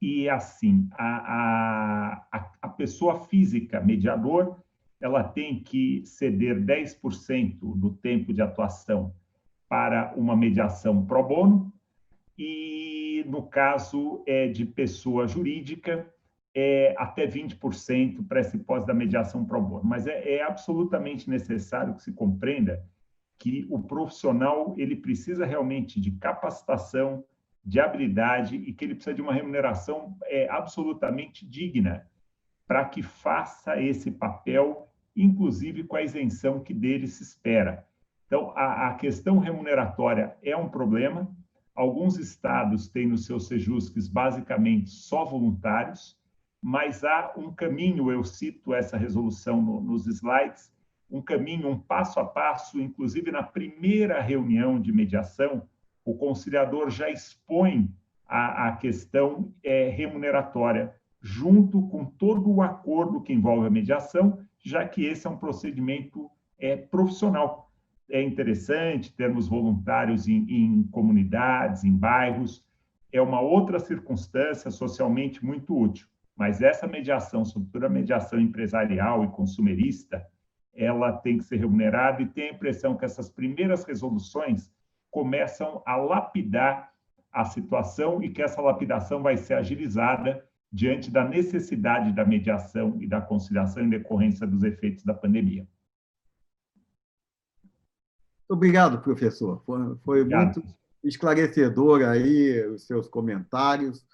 E, assim, a pessoa física, mediador, ela tem que ceder 10% do tempo de atuação para uma mediação pro bono, e, no caso de pessoa jurídica, até 20% para essa hipótese da mediação pro bono. Mas é absolutamente necessário que se compreenda que o profissional ele precisa realmente de capacitação, de habilidade, e que ele precisa de uma remuneração absolutamente digna para que faça esse papel, inclusive com a isenção que dele se espera. Então, a questão remuneratória é um problema. Alguns estados têm nos seus sejusques basicamente só voluntários, mas há um caminho, eu cito essa resolução nos slides, um caminho, um passo a passo, inclusive na primeira reunião de mediação, o conciliador já expõe a questão remuneratória, junto com todo o acordo que envolve a mediação, já que esse é um procedimento profissional. É interessante termos voluntários em comunidades, em bairros, é uma outra circunstância socialmente muito útil, mas essa mediação, sobretudo a mediação empresarial e consumerista, ela tem que ser remunerada, e tem a impressão que essas primeiras resoluções começam a lapidar a situação, e que essa lapidação vai ser agilizada diante da necessidade da mediação e da conciliação em decorrência dos efeitos da pandemia. Obrigado, professor. Foi Obrigado. Muito esclarecedor aí os seus comentários.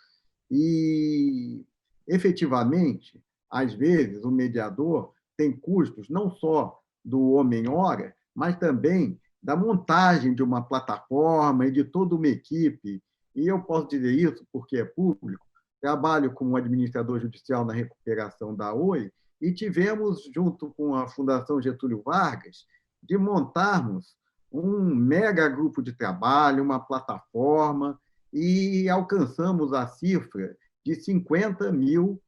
E, efetivamente, às vezes, o mediador tem custos não só do homem-hora, mas também da montagem de uma plataforma e de toda uma equipe. E eu posso dizer isso porque é público. Trabalho como administrador judicial na recuperação da Oi, e tivemos, junto com a Fundação Getúlio Vargas, de montarmos um mega grupo de trabalho, uma plataforma, e alcançamos a cifra de 50 mil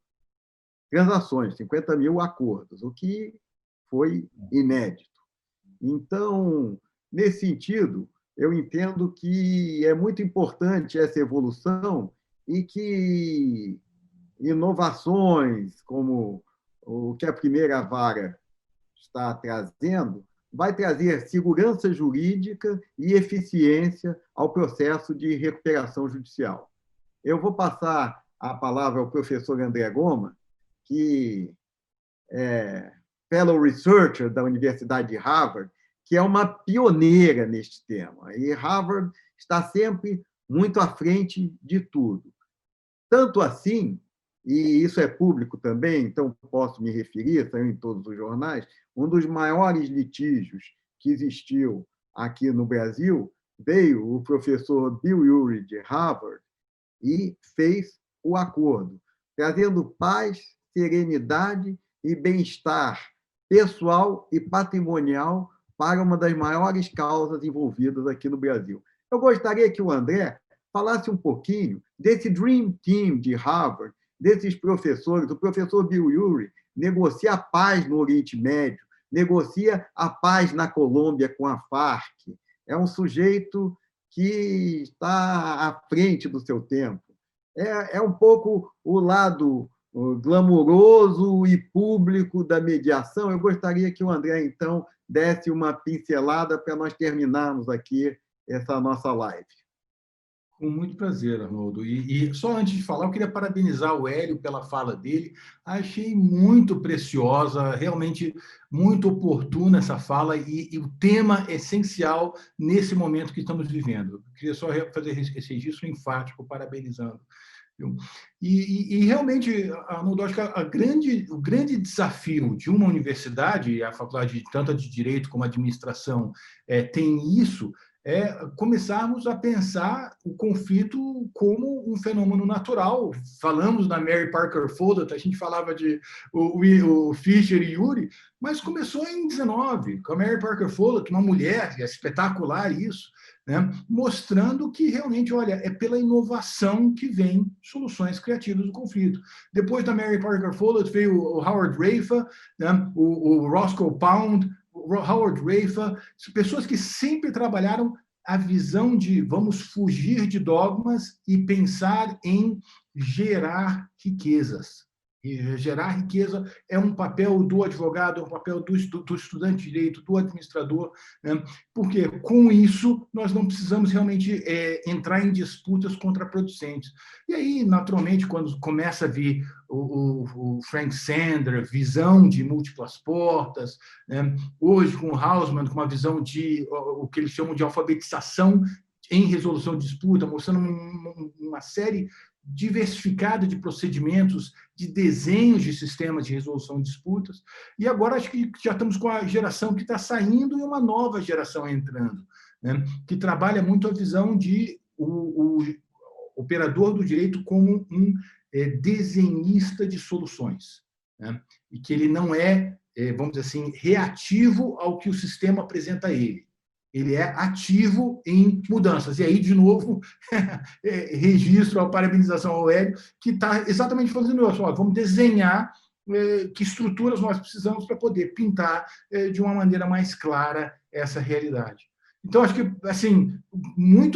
transações, 50 mil acordos, o que foi inédito. Então, nesse sentido, eu entendo que é muito importante essa evolução, e que inovações como o que a primeira vara está trazendo vai trazer segurança jurídica e eficiência ao processo de recuperação judicial. Eu vou passar a palavra ao professor André Goma, que é fellow researcher da Universidade de Harvard, que é uma pioneira neste tema. E Harvard está sempre muito à frente de tudo. Tanto assim, e isso é público também, então posso me referir, saiu em todos os jornais, um dos maiores litígios que existiu aqui no Brasil, veio o professor Bill Urey, de Harvard, e fez o acordo, trazendo paz, serenidade e bem-estar pessoal e patrimonial para uma das maiores causas envolvidas aqui no Brasil. Eu gostaria que o André falasse um pouquinho desse Dream Team de Harvard, desses professores. O professor Bill Urey negocia a paz no Oriente Médio, negocia a paz na Colômbia com a Farc. É um sujeito que está à frente do seu tempo. É um pouco o lado glamouroso e público da mediação. Eu gostaria que o André, então, desse uma pincelada para nós terminarmos aqui essa nossa live. Com muito prazer, Arnoldo. E só antes de falar, eu queria parabenizar o Hélio pela fala dele. Achei muito preciosa, realmente muito oportuna essa fala e o tema essencial nesse momento que estamos vivendo. Eu queria só fazer esse registro enfático, parabenizando. E realmente, Arnoldo, acho que o grande desafio de uma universidade, a faculdade tanto de Direito como a Administração tem isso, é começarmos a pensar o conflito como um fenômeno natural. Falamos da Mary Parker Follett, a gente falava de o Fischer e Yuri, mas começou em 19, com a Mary Parker Follett, uma mulher, é espetacular isso, né? Mostrando que realmente, olha, é pela inovação que vem soluções criativas do conflito. Depois da Mary Parker Follett veio o Howard Rafer, né? o Roscoe Pound, Howard Rafer, pessoas que sempre trabalharam a visão de vamos fugir de dogmas e pensar em gerar riquezas. E gerar riqueza é um papel do advogado, é um papel do estudante de direito, do administrador, né? Porque com isso nós não precisamos realmente entrar em disputas contraproducentes. E aí, naturalmente, quando começa a vir o Frank Sander, visão de múltiplas portas, né? Hoje com o Hausmann, com uma visão de o que eles chamam de alfabetização em resolução de disputa, mostrando uma série diversificada de procedimentos, de desenhos de sistemas de resolução de disputas, e agora acho que já estamos com a geração que está saindo e uma nova geração entrando, né? Que trabalha muito a visão de o operador do direito como um desenhista de soluções, né? E que ele não vamos dizer assim, reativo ao que o sistema apresenta a ele. Ele é ativo em mudanças. E aí, de novo, registro a parabenização ao Hélio, que está exatamente fazendo isso. Vamos desenhar que estruturas nós precisamos para poder pintar de uma maneira mais clara essa realidade. Então, acho que, assim,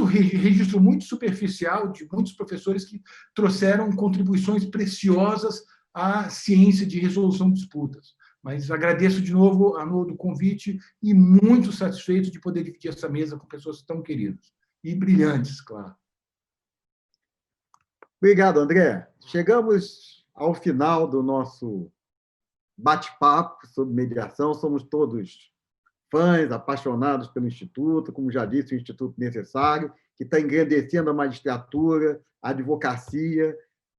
registro muito superficial de muitos professores que trouxeram contribuições preciosas à ciência de resolução de disputas. Mas agradeço de novo, Arnoldo, o convite e muito satisfeito de poder dividir essa mesa com pessoas tão queridas e brilhantes, claro. Obrigado, André. Chegamos ao final do nosso bate-papo sobre mediação. Somos todos fãs, apaixonados pelo Instituto, como já disse, o Instituto necessário, que está engrandecendo a magistratura, a advocacia,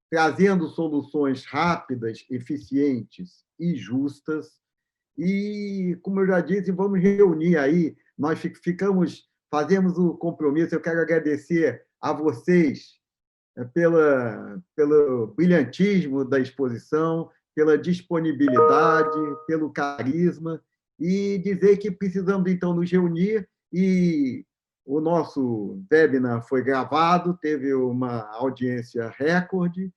trazendo soluções rápidas, eficientes e justas. E, como eu já disse, vamos reunir aí, nós fazemos o compromisso, eu quero agradecer a vocês pelo brilhantismo da exposição, pela disponibilidade, pelo carisma, e dizer que precisamos, então, nos reunir, e o nosso webinar foi gravado, teve uma audiência recorde,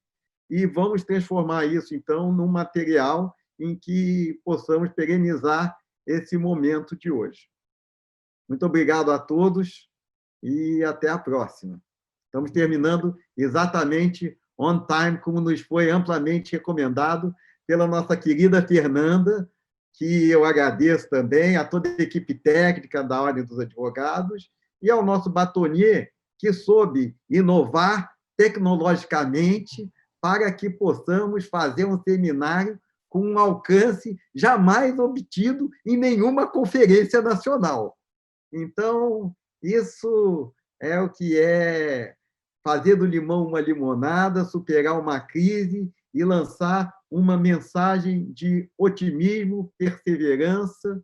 e vamos transformar isso, então, num material em que possamos perenizar esse momento de hoje. Muito obrigado a todos e até a próxima. Estamos terminando exatamente on time, como nos foi amplamente recomendado pela nossa querida Fernanda, que eu agradeço também, a toda a equipe técnica da Ordem dos Advogados e ao nosso batonier, que soube inovar tecnologicamente para que possamos fazer um seminário com um alcance jamais obtido em nenhuma conferência nacional. Então, isso é o que é fazer do limão uma limonada, superar uma crise e lançar uma mensagem de otimismo, perseverança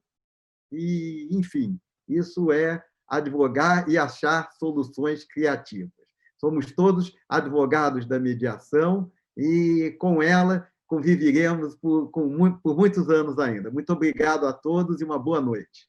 e, enfim, isso é advogar e achar soluções criativas. Somos todos advogados da mediação e, com ela, conviveremos por muitos anos ainda. Muito obrigado a todos e uma boa noite.